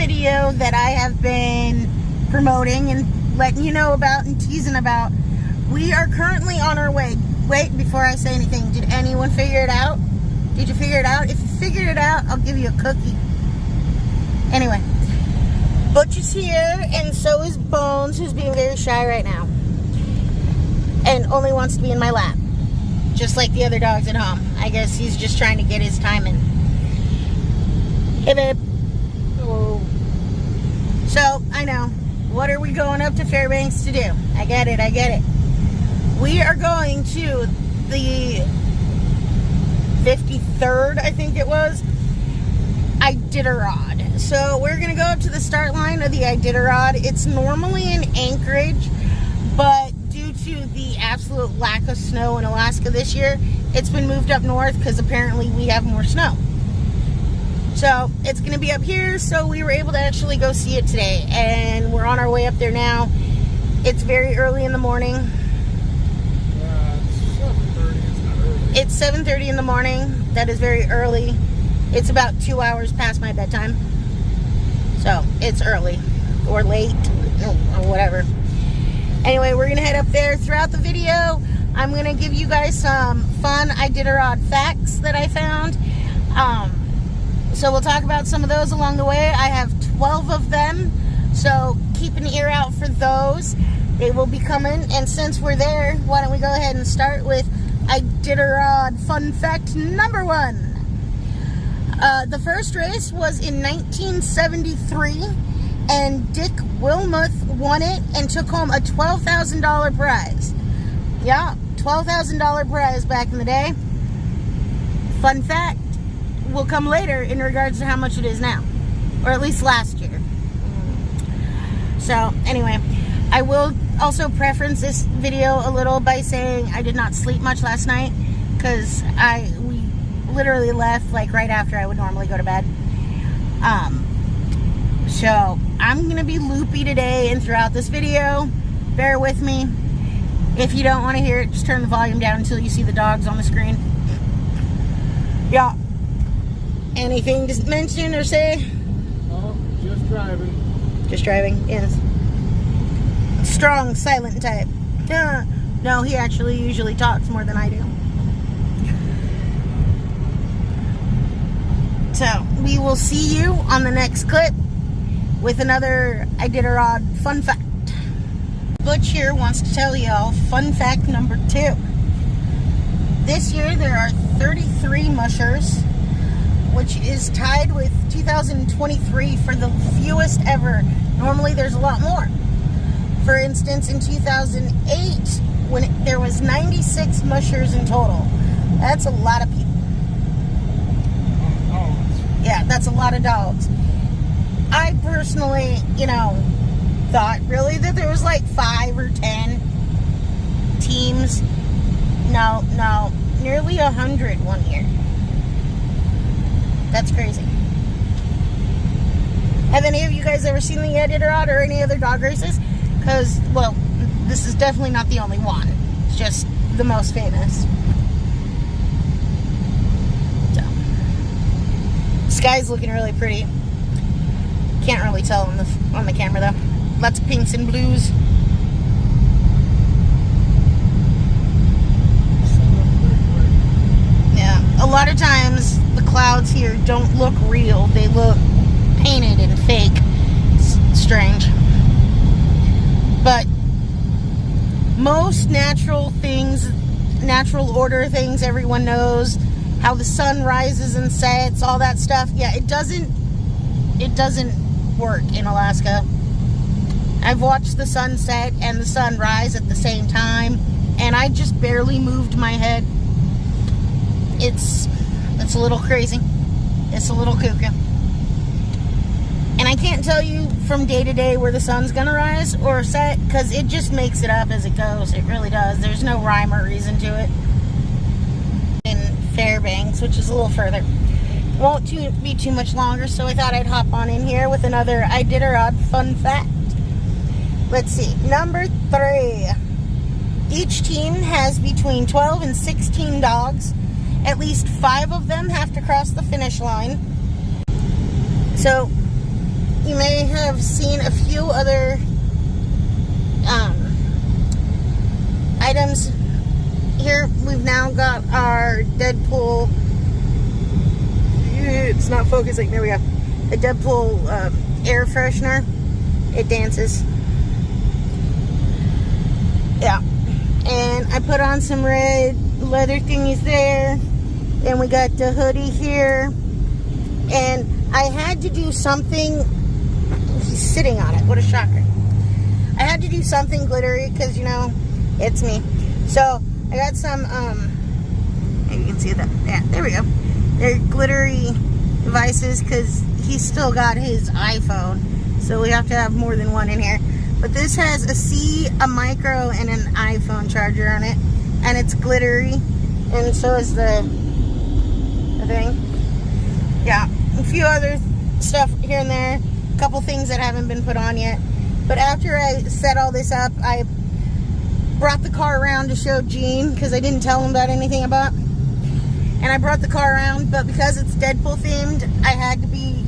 video that I have been promoting and letting you know about and teasing about. We are currently on our way. Wait, before I say anything, did anyone figure it out? Did you figure it out? If you figured it out, I'll give you a cookie. Anyway, Butch is here, and so is Bones, who's being very shy right now. And only wants to be in my lap. Just like the other dogs at home. I guess he's just trying to get his time in. Hey, babe. Oh. So, I know. What are we going up to Fairbanks to do? I get it, I get it. We are going to the 53rd, I think it was, Iditarod. So we're going to go up to the start line of the Iditarod. It's normally in Anchorage, but due to the absolute lack of snow in Alaska this year, it's been moved up north because apparently we have more snow. So it's going to be up here, so we were able to actually go see it today, and we're on our way up there now. It's very early in the morning. It's 7:30 in the morning. That is very early. It's about 2 hours past my bedtime. So, it's early. Or late. Or whatever. Anyway, we're going to head up there. Throughout the video, I'm going to give you guys some fun Iditarod facts that I found. So, we'll talk about some of those along the way. I have 12 of them. So, keep an ear out for those. They will be coming. And since we're there, why don't we go ahead and start with Iditarod fun fact number 1. The first race was in 1973, and Dick Wilmuth won it and took home a $12,000 prize. Yeah, $12,000 prize back in the day. Fun fact will come later in regards to how much it is now, or at least last year. So anyway, I will also preference this video a little by saying I did not sleep much last night because we literally left like right after I would normally go to bed. So I'm going to be loopy today and throughout this video. Bear with me. If you don't want to hear it, just turn the volume down until you see the dogs on the screen. Yeah. Anything to mention or say? Oh, just driving. Just driving, yes. Strong, silent type. No, he actually usually talks more than I do. So, we will see you on the next clip with another Iditarod fun fact. Butch here wants to tell y'all fun fact number 2. This year there are 33 mushers, which is tied with 2023 for the fewest ever. Normally there's a lot more. For instance, in 2008, when there was 96 mushers in total. That's a lot of people. Yeah, that's a lot of dogs. I personally, thought really that there was like 5 or 10 teams. No, nearly 100 one year. That's crazy. Have any of you guys ever seen the Iditarod or any other dog races? Because, well, this is definitely not the only one. It's just the most famous. So, sky's looking really pretty. Can't really tell on the camera though. Lots of pinks and blues. Yeah, a lot of times the clouds here don't look real. They look painted and fake. It's strange. But most natural things, natural order things, everyone knows how the sun rises and sets, all that stuff. Yeah, it doesn't work in Alaska. I've watched the sunset and the sun rise at the same time, and I just barely moved my head. It's a little crazy. It's a little cuckoo. And I can't tell you from day to day where the sun's gonna rise or set, because it just makes it up as it goes. It really does. There's no rhyme or reason to it. In Fairbanks, which is a little further. Won't be too much longer, so I thought I'd hop on in here with another Iditarod fun fact. Let's see. Number 3. Each team has between 12 and 16 dogs. At least 5 of them have to cross the finish line. So, you may have seen a few other items here. We've now got our Deadpool. It's not focusing. There we go. The Deadpool air freshener. It dances. Yeah. And I put on some red leather thingies there. And we got the hoodie here. And I had to do something. He's sitting on it. What a shocker. I had to do something glittery because, you know, it's me. So I got some, you can see that. Yeah, there we go. They're glittery devices because he's still got his iPhone. So we have to have more than one in here. But this has a C, a micro, and an iPhone charger on it. And it's glittery. And so is the thing. Yeah, a few other stuff here and there. A couple things that haven't been put on yet. But after I set all this up, I brought the car around to show Gene because I didn't tell him about anything about. And I brought the car around, but because it's Deadpool themed, I had to be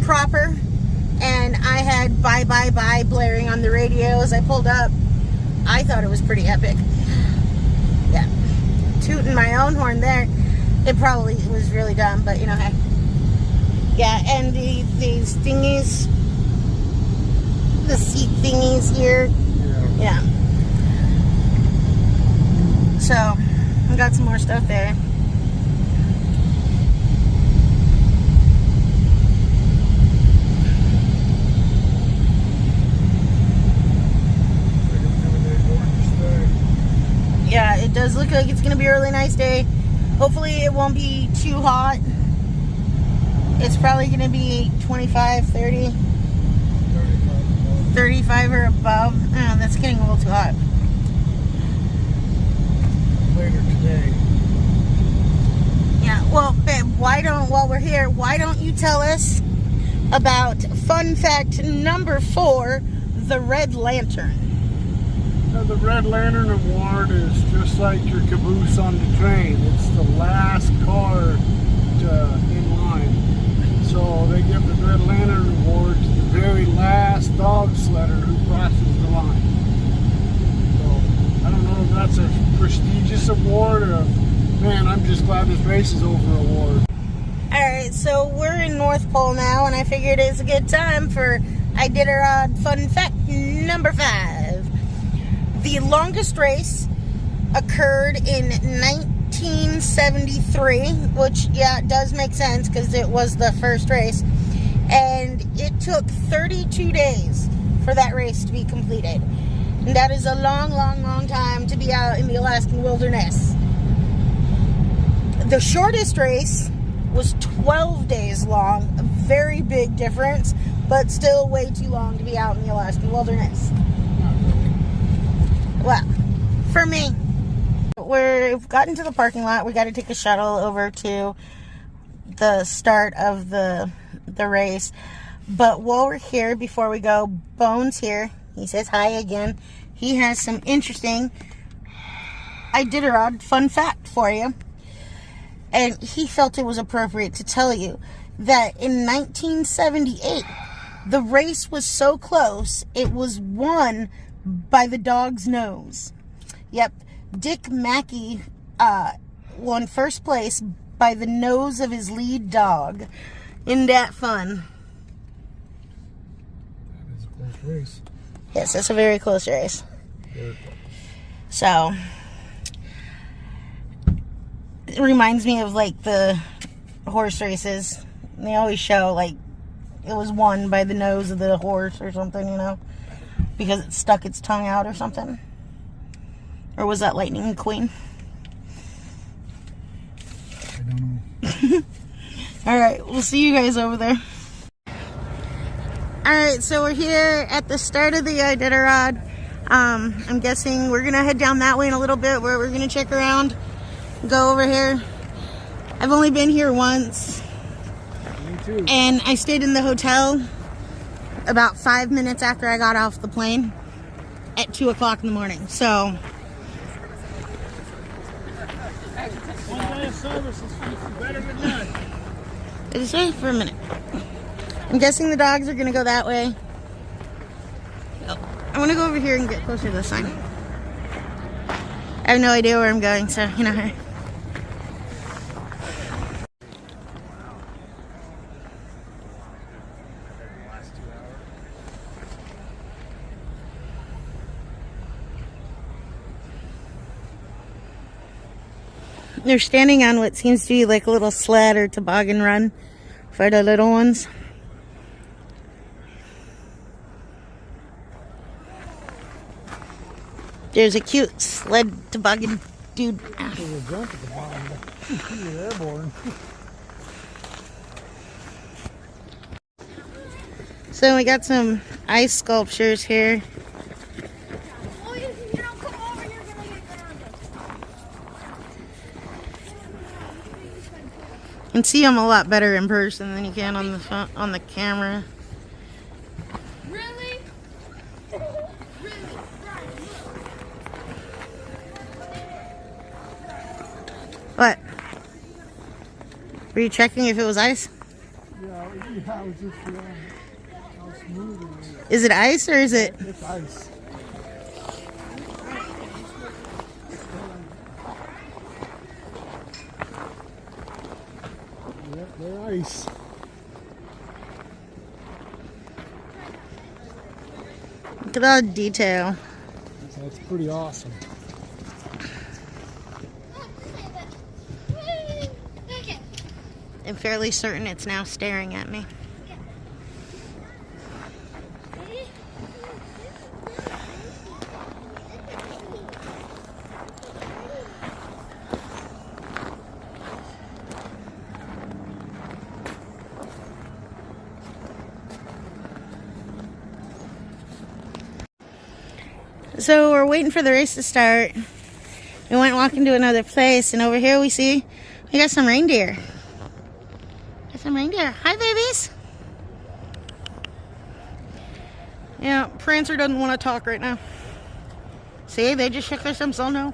proper. And I had bye bye bye blaring on the radio as I pulled up. I thought it was pretty epic. Yeah. Tooting my own horn there. It probably was really dumb, but you know, hey. Yeah, and these thingies, the seat thingies here. Yeah. So, I got some more stuff there. Yeah, it does look like it's going to be a really nice day. Hopefully it won't be too hot. It's probably going to be 25, 30, 35 or above. Oh, that's getting a little too hot. Later today. Yeah, well, babe, while we're here, why don't you tell us about fun fact number 4, the Red Lantern? Now, the Red Lantern Award is just like your caboose on the train. It's the last car in line. So they give the Red Lantern Award to the very last dog sledder who crosses the line. So I don't know if that's a prestigious award or, man, I'm just glad this race is over award. Alright, so we're in North Pole now, and I figured it's a good time for Iditarod fun fact number 5. The longest race occurred in 1973, which, yeah, it does make sense because it was the first race. And it took 32 days for that race to be completed. And that is a long, long, long time to be out in the Alaskan wilderness. The shortest race was 12 days long. A very big difference, but still way too long to be out in the Alaskan wilderness. Well, for me, we've gotten to the parking lot. We got to take a shuttle over to the start of the race. But while we're here, before we go, Bones here. He says hi again. He has some interesting Iditarod fun fact for you. And he felt it was appropriate to tell you that in 1978, the race was so close, it was won by the dog's nose. Yep, Dick Mackey won first place by the nose of his lead dog. Isn't that fun? That is a close race. Yes, it's a very close race. Very close. So, it reminds me of like the horse races. They always show like it was won by the nose of the horse or something, you know, because it stuck its tongue out or something. Or was that Lightning McQueen? I don't know. Alright, we'll see you guys over there. Alright, so we're here at the start of the Iditarod. I'm guessing we're going to head down that way in a little bit where we're going to check around. Go over here. I've only been here once. Me too. And I stayed in the hotel about 5 minutes after I got off the plane at 2 o'clock in the morning. So, One day of service is better than none. did it say for a minute? I'm guessing the dogs are gonna go that way. Oh, I wanna go over here and get closer to the sign. I have no idea where I'm going, so you know. They're standing on what seems to be like a little sled or toboggan run for the little ones. There's a cute sled toboggan dude. There's a jump at the bottom, but you're airborne. So we got some ice sculptures here. You can see them a lot better in person than you can on the phone, on the camera. Really? What? Were you checking if it was ice? Yeah, I was just how smooth it is. Is it ice or is it? It's ice. Yep, they're ice. Look at all the detail. That's pretty awesome. I'm fairly certain it's now staring at me. So we're waiting for the race to start. We went walking to another place, and over here we got some reindeer. Got some reindeer. Hi, babies. Yeah, Prancer doesn't want to talk right now. See, they just shook their thumbs. Oh no.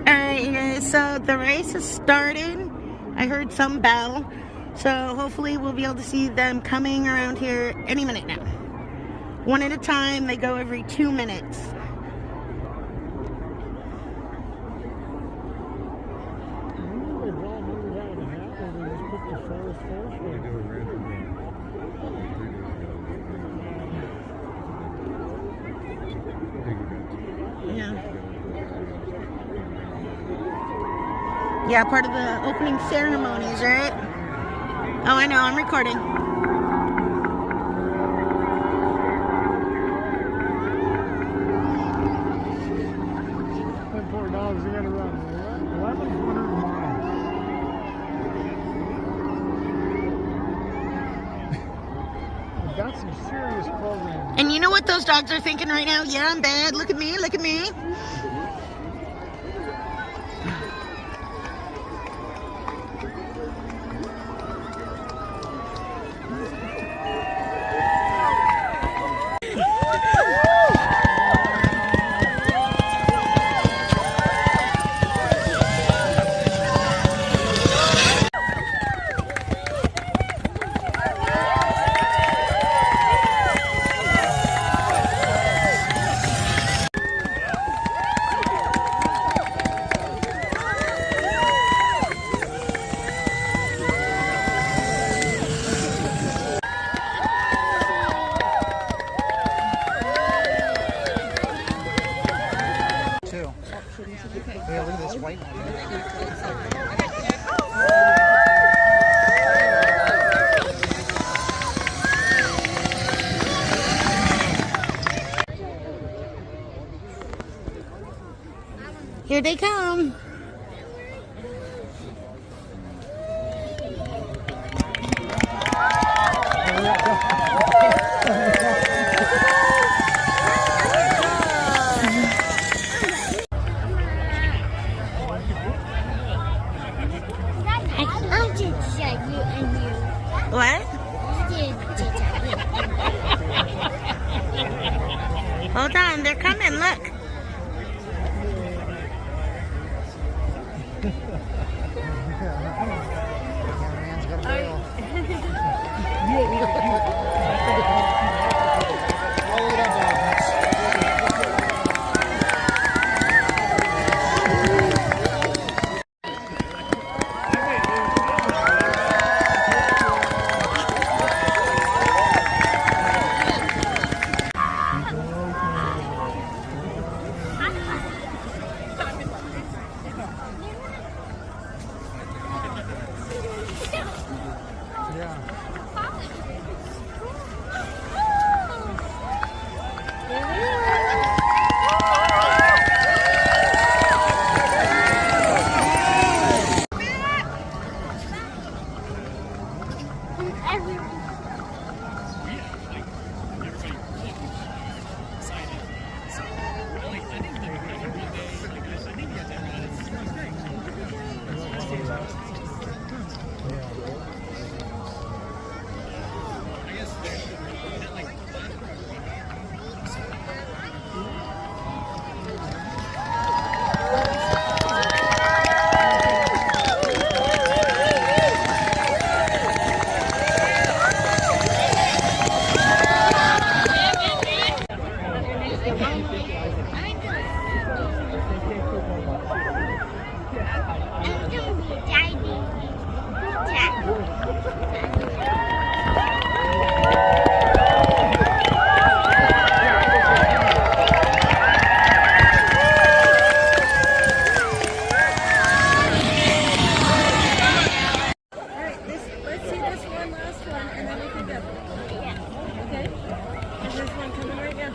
Alright, you guys, so the race is started. I heard some bell. So hopefully we'll be able to see them coming around here any minute now. One at a time, they go every 2 minutes. Yeah, part of the opening ceremonies, right? Oh, I know, I'm recording. Them poor dogs, they gotta run 1,100 miles. We've got some serious programming. And you know what those dogs are thinking right now? Yeah, I'm bad. Look at me, look at me. Yeah, look at this white one. Here they come. What? Hold on, they're coming, look. Let's see this one last one, and then we can go. Okay? Is this one coming right now?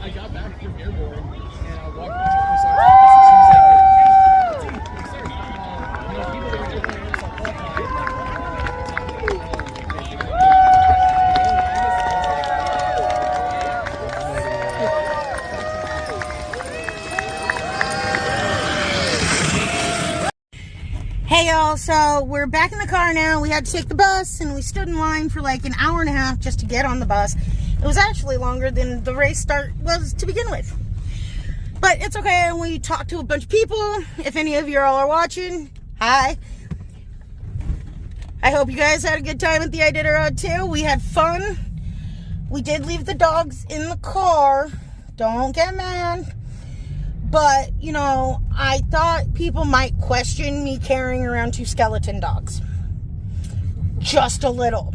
I got back from airborne and I walked into the first office and she was like, hey, sir, you know, people that are airborne are so Hey y'all, so we're back in the car now. We had to take the bus and we stood in line for like an hour and a half just to get on the bus. It was actually longer than the race start was to begin with. But it's okay, we talked to a bunch of people. If any of you all are watching, hi. I hope you guys had a good time at the Iditarod too. We had fun. We did leave the dogs in the car. Don't get mad. But, you know, I thought people might question me carrying around 2 skeleton dogs. Just a little.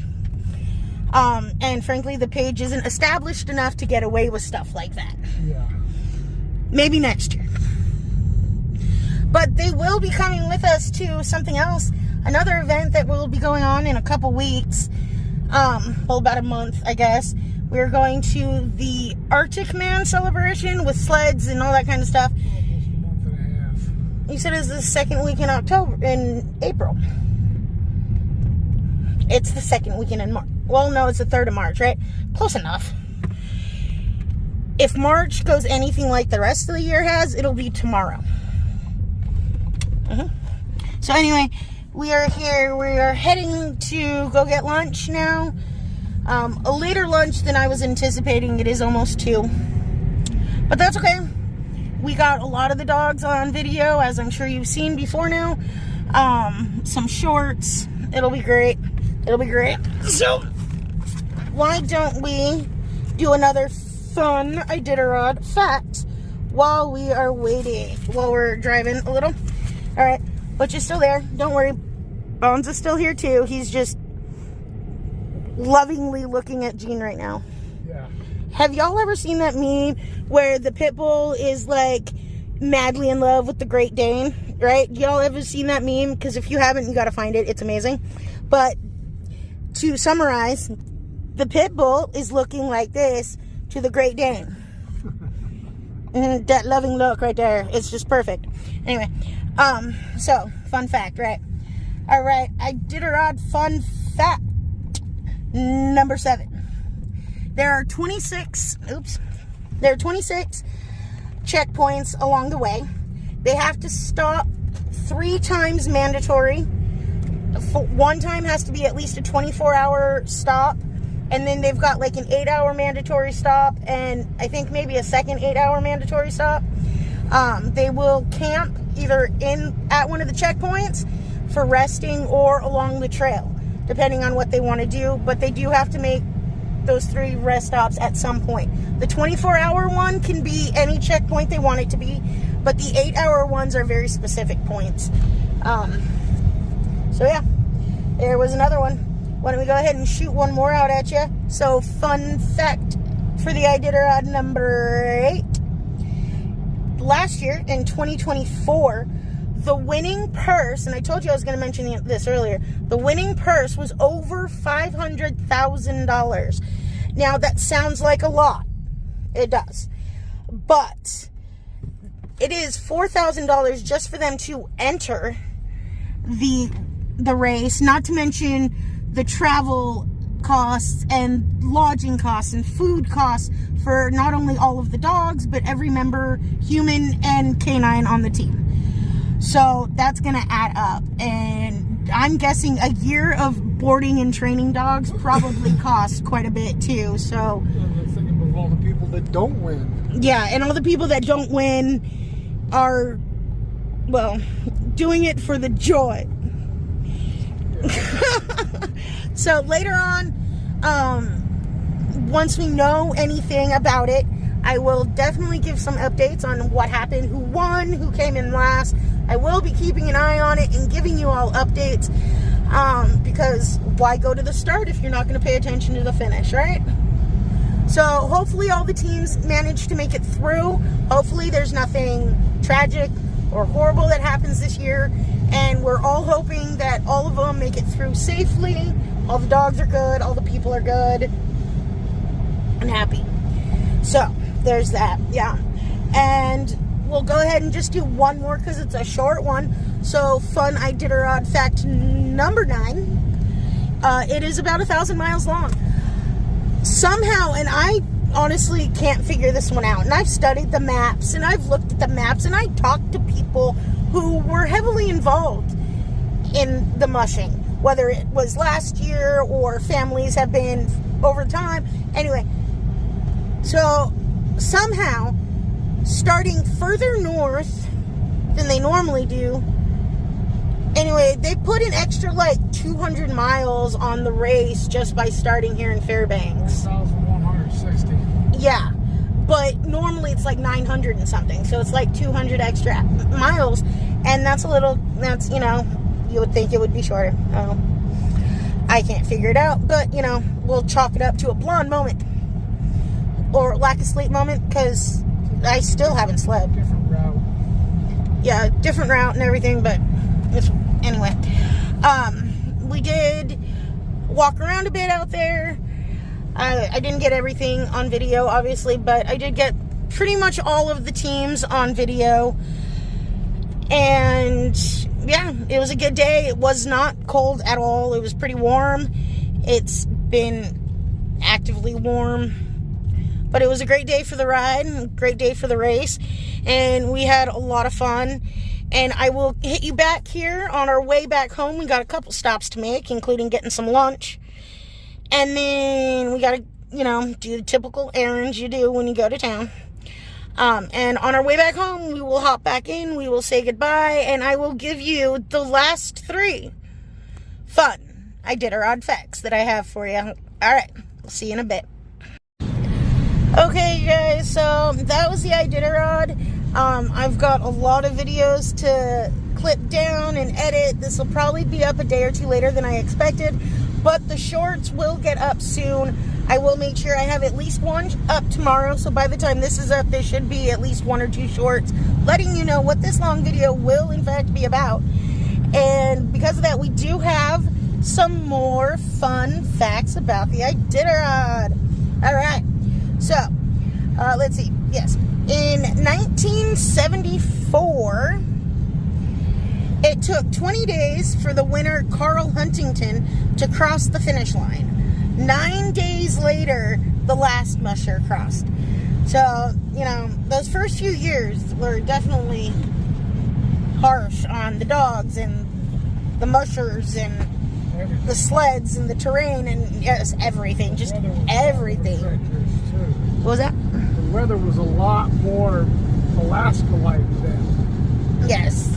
And frankly, the page isn't established enough to get away with stuff like that. Yeah. Maybe next year. But they will be coming with us to something else. Another event that will be going on in a couple weeks. Well, about a month, I guess. We're going to the Arctic Man celebration with sleds and all that kind of stuff. Almost a month and a half. You said it's the second week in April. It's the second weekend in March. Well, no, it's the 3rd of March, right? Close enough. If March goes anything like the rest of the year has, it'll be tomorrow. So anyway, we are here. We are heading to go get lunch now. A later lunch than I was anticipating. It is almost 2. But that's okay. We got a lot of the dogs on video, as I'm sure you've seen before now. Some shorts. It'll be great. It'll be great. So, why don't we do another fun Iditarod fact while we are waiting, while we're driving a little? Alright, Butch is still there. Don't worry. Bones is still here too. He's just lovingly looking at Gene right now. Yeah. Have y'all ever seen that meme where the pit bull is like madly in love with the Great Dane, right? Y'all ever seen that meme? Because if you haven't, you gotta find it. It's amazing. But to summarize, the pit bull is looking like this to the Great Dane. That loving look right there. It's just perfect. Anyway, so fun fact, right? All right, Iditarod fun fact number 7. There are 26 checkpoints along the way. They have to stop 3 times mandatory. One time has to be at least a 24-hour stop, and then they've got like an 8-hour mandatory stop, and I think maybe a second 8-hour mandatory stop. They will camp either at one of the checkpoints for resting or along the trail, depending on what they want to do, but they do have to make those 3 rest stops at some point. The 24-hour one can be any checkpoint they want it to be, but the 8-hour ones are very specific points. So yeah, there was another one. Why don't we go ahead and shoot one more out at you? So fun fact for the Iditarod number 8. Last year in 2024, the winning purse, and I told you I was going to mention this earlier, the winning purse was over $500,000. Now that sounds like a lot. It does. But it is $4,000 just for them to enter the race, not to mention the travel costs and lodging costs and food costs for not only all of the dogs, but every member, human and canine, on the team. So that's going to add up, and I'm guessing a year of boarding and training dogs probably costs quite a bit too. So I'm thinking of all the people that don't win. Yeah, and all the people that don't win are, well, doing it for the joy. So later on, once we know anything about it, I will definitely give some updates on what happened, who won, who came in last. I will be keeping an eye on it and giving you all updates, because why go to the start if you're not going to pay attention to the finish, right? So hopefully all the teams manage to make it through. Hopefully there's nothing tragic or horrible that happens this year, and we're all hoping that all of them make it through safely. All the dogs are good, all the people are good and happy. So there's that. Yeah, and we'll go ahead and just do one more because it's a short one. So fun Iditarod fact number 9. It is about 1,000 miles long. Somehow, and I honestly can't figure this one out, and I've studied the maps, and I've looked at the maps, and I talked to people who were heavily involved in the mushing, whether it was last year or families have been over time. Anyway, so somehow, starting further north than they normally do, anyway, they put an extra like 200 miles on the race just by starting here in Fairbanks. 1,160. Yeah, but normally it's like 900 and something, so it's like 200 extra miles, and that's, you know, you would think it would be shorter. I can't figure it out, but, you know, we'll chalk it up to a blonde moment, or lack of sleep moment, because I still haven't slept. Different route. Yeah, different route and everything, but anyway, we did walk around a bit out there. I didn't get everything on video, obviously, but I did get pretty much all of the teams on video. And yeah, it was a good day. It was not cold at all. It was pretty warm. It's been actively warm, but it was a great day for the ride, and a great day for the race, and we had a lot of fun. And I will hit you back here on our way back home. We got a couple stops to make, including getting some lunch. And then we got to, you know, do the typical errands you do when you go to town. And on our way back home, we will hop back in. We will say goodbye. And I will give you the last 3 fun Iditarod facts that I have for you. All right. We'll see you in a bit. Okay, you guys. So that was the Iditarod. I've got a lot of videos to clip down and edit. This will probably be up a day or 2 later than I expected, but the shorts will get up soon. I will make sure I have at least one up tomorrow, so by the time this is up, there should be at least 1 or 2 shorts letting you know what this long video will in fact be about. And because of that, we do have some more fun facts about the Iditarod. All right, so let's see. Yes, In 1974, it took 20 days for the winner, Carl Huntington, to cross the finish line. 9 days later, the last musher crossed. So, you know, those first few years were definitely harsh on the dogs and the mushers and the sleds and the terrain and, yes, everything. Just everything. What was that? The weather was a lot more Alaska-like then. Yes.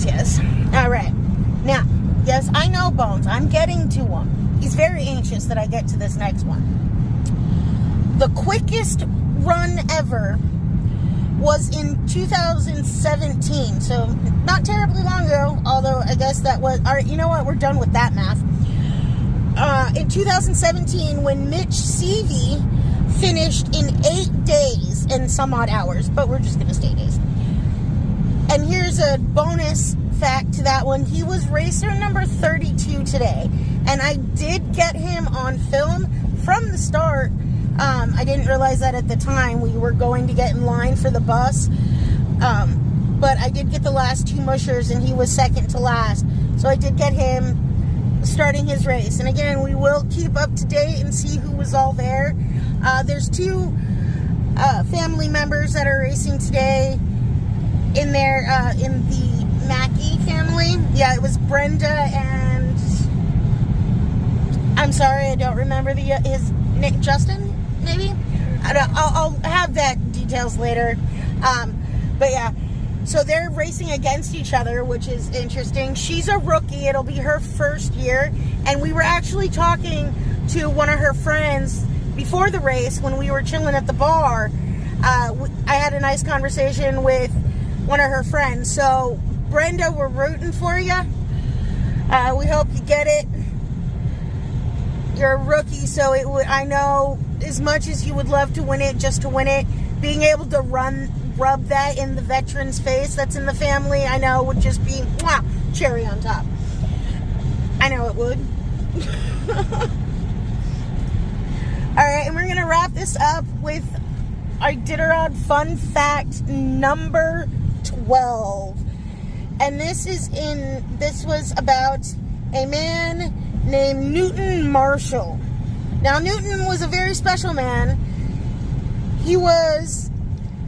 Yes. All right. Now, yes, I know Bones. I'm getting to him. He's very anxious that I get to this next one. The quickest run ever was in 2017. So, not terribly long ago, although I guess that was... All right, you know what? We're done with that math. In 2017, when Mitch Seavey finished in 8 days and some odd hours, but we're just going to stay days. And here's a bonus fact to that one. He was racer number 32 today. And I did get him on film from the start. I didn't realize that at the time. We were going to get in line for the bus. But I did get the last two mushers, and he was second to last. So I did get him starting his race. And again, we will keep up to date and see who was all there. There's two family members that are racing today in there, in the Mackey family. Yeah, it was Brenda and... I'm sorry, I don't remember his Nick Justin, maybe? I'll have that details later. But yeah, so they're racing against each other, which is interesting. She's a rookie. It'll be her first year. And we were actually talking to one of her friends before the race when we were chilling at the bar. I had a nice conversation with one of her friends. So, Brenda, we're rooting for you. We hope you get it. You're a rookie, so I know as much as you would love to win it, just to win it, being able to rub that in the veteran's face that's in the family, I know would just be, wow, cherry on top. I know it would. Alright, and we're going to wrap this up with our Iditarod fun fact number 12. And this was about a man named Newton Marshall. Now, Newton was a very special man. He was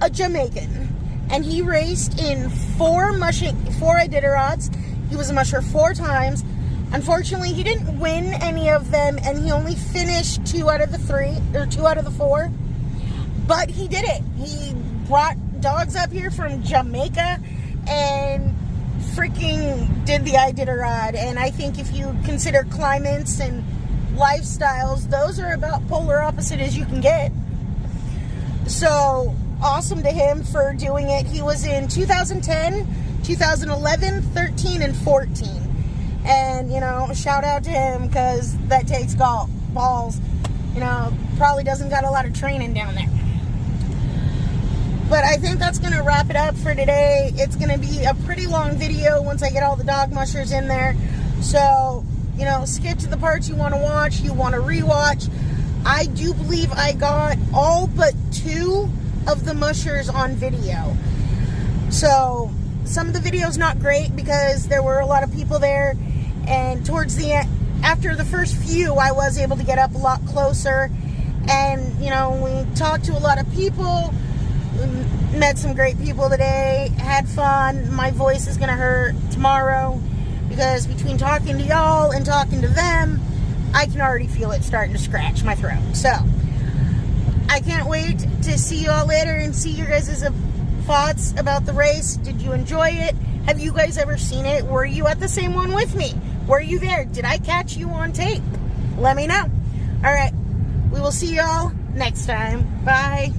a Jamaican, and he raced in four Iditarods. He was a musher 4 times. Unfortunately, he didn't win any of them, and he only finished 2 out of the 4. But he did it. He brought dogs up here from Jamaica and freaking did the Iditarod. And I think if you consider climates and lifestyles, those are about polar opposite as you can get. So awesome to him for doing it. He was in 2010, 2011, 13, and 14. And, you know, shout out to him because that takes balls. You know, probably doesn't got a lot of training down there. But I think that's going to wrap it up for today. It's going to be a pretty long video once I get all the dog mushers in there. So, you know, skip to the parts you want to watch, you want to rewatch. I do believe I got all but 2 of the mushers on video. So, some of the video's not great because there were a lot of people there. And towards the end, after the first few, I was able to get up a lot closer. And, you know, we talked to a lot of people. Met some great people today, had fun. My voice is going to hurt tomorrow because between talking to y'all and talking to them, I can already feel it starting to scratch my throat. So, I can't wait to see y'all later and see your guys' thoughts about the race. Did you enjoy it? Have you guys ever seen it? Were you at the same one with me? Were you there? Did I catch you on tape? Let me know. Alright, we will see y'all next time. Bye.